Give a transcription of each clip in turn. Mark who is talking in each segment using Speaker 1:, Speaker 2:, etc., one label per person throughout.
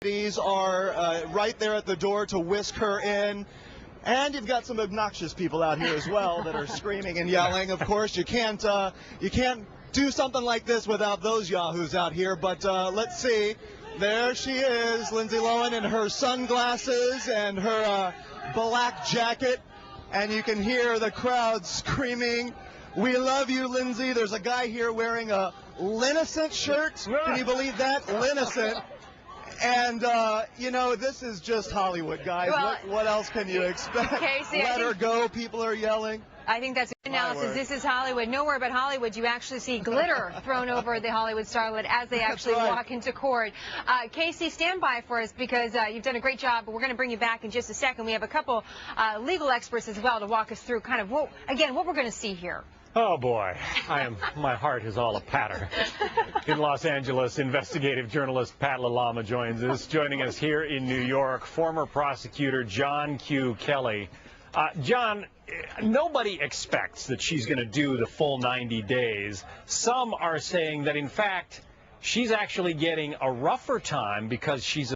Speaker 1: These are right there at the door to whisk her in. And you've got some obnoxious people out here as well that are screaming and yelling. Of course, you can't do something like this without those yahoos out here. But let's see. There she is, Lindsay Lohan, in her sunglasses and her black jacket. And you can hear the crowd screaming, "We love you, Lindsay." There's a guy here wearing a Linnicent shirt. Can you believe that? Linnicent. And, you know, this is just Hollywood, guys.
Speaker 2: Well,
Speaker 1: what else can you expect?
Speaker 2: Casey,
Speaker 1: Let her go. People are yelling.
Speaker 2: I think that's an analysis. This is Hollywood. Nowhere but Hollywood you actually see glitter thrown over the Hollywood starlet as they actually walk into court. Casey, stand by for us because you've done a great job. We're going to bring you back in just a second. We have a couple legal experts as well to walk us through kind of, what we're going to see here.
Speaker 3: Oh boy, my heart is all a patter. In Los Angeles, investigative journalist Pat LaLama joins us. Joining us here in New York, former prosecutor John Q. Kelly. John, nobody expects that she's going to do the full 90 days. Some are saying that, in fact, she's actually getting a rougher time because she's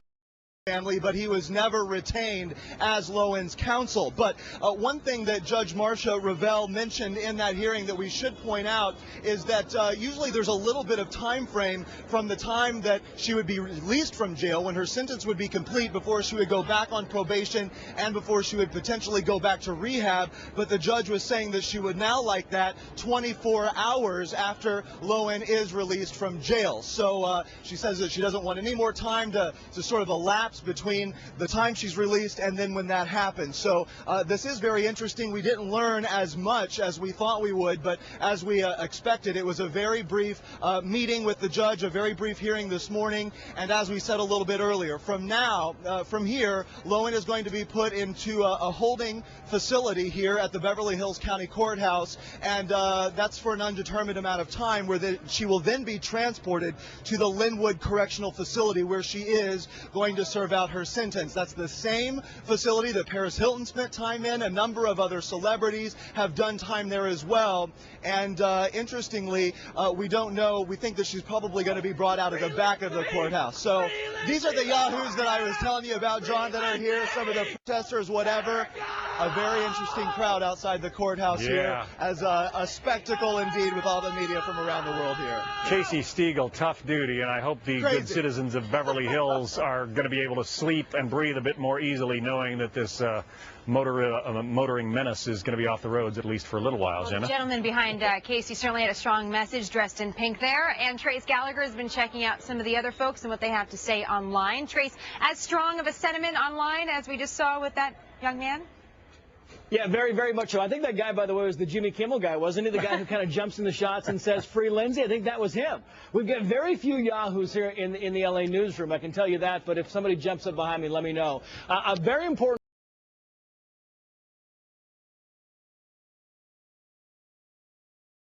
Speaker 1: family, but he was never retained as Lohan's counsel. But one thing that Judge Marcia Ravel mentioned in that hearing that we should point out is that usually there's a little bit of time frame from the time that she would be released from jail, when her sentence would be complete, before she would go back on probation and before she would potentially go back to rehab. But the judge was saying that she would now like that 24 hours after Lohan is released from jail. So she says that she doesn't want any more time to sort of elapse between the time she's released and then when that happens. So this is very interesting. We didn't learn as much as we thought we would, but as we expected, it was a very brief meeting with the judge, a very brief hearing this morning. And as we said a little bit earlier, from here, Lohan is going to be put into a holding facility here at the Beverly Hills County Courthouse, and that's for an undetermined amount of time, where she will then be transported to the Linwood Correctional Facility, where she is going to serve out her sentence. That's the same facility that Paris Hilton spent time in. A number of other celebrities have done time there as well. And interestingly, we don't know. We think that she's probably going to be brought out of the back of the courthouse. So these are the yahoos that I was telling you about, John, that are here. Some of the protesters, whatever. A very interesting crowd outside the courthouse here, as a spectacle indeed, with all the media from around the world here.
Speaker 3: Casey Stiegel, tough duty, and I hope the good citizens of Beverly Hills are going to be able to sleep and breathe a bit more easily, knowing that this motoring menace is going to be off the roads, at least for a little while.
Speaker 2: Well,
Speaker 3: Jenna?
Speaker 2: the gentleman behind Casey certainly had a strong message, dressed in pink there. And Trace Gallagher has been checking out some of the other folks and what they have to say online. Trace, as strong of a sentiment online as we just saw with that young man?
Speaker 4: Yeah, very, very much so. I think that guy, by the way, was the Jimmy Kimmel guy, wasn't he? The guy who kind of jumps in the shots and says, "Free Lindsay." I think that was him. We've got very few yahoos here in the LA newsroom, I can tell you that. But if somebody jumps up behind me, let me know. A very important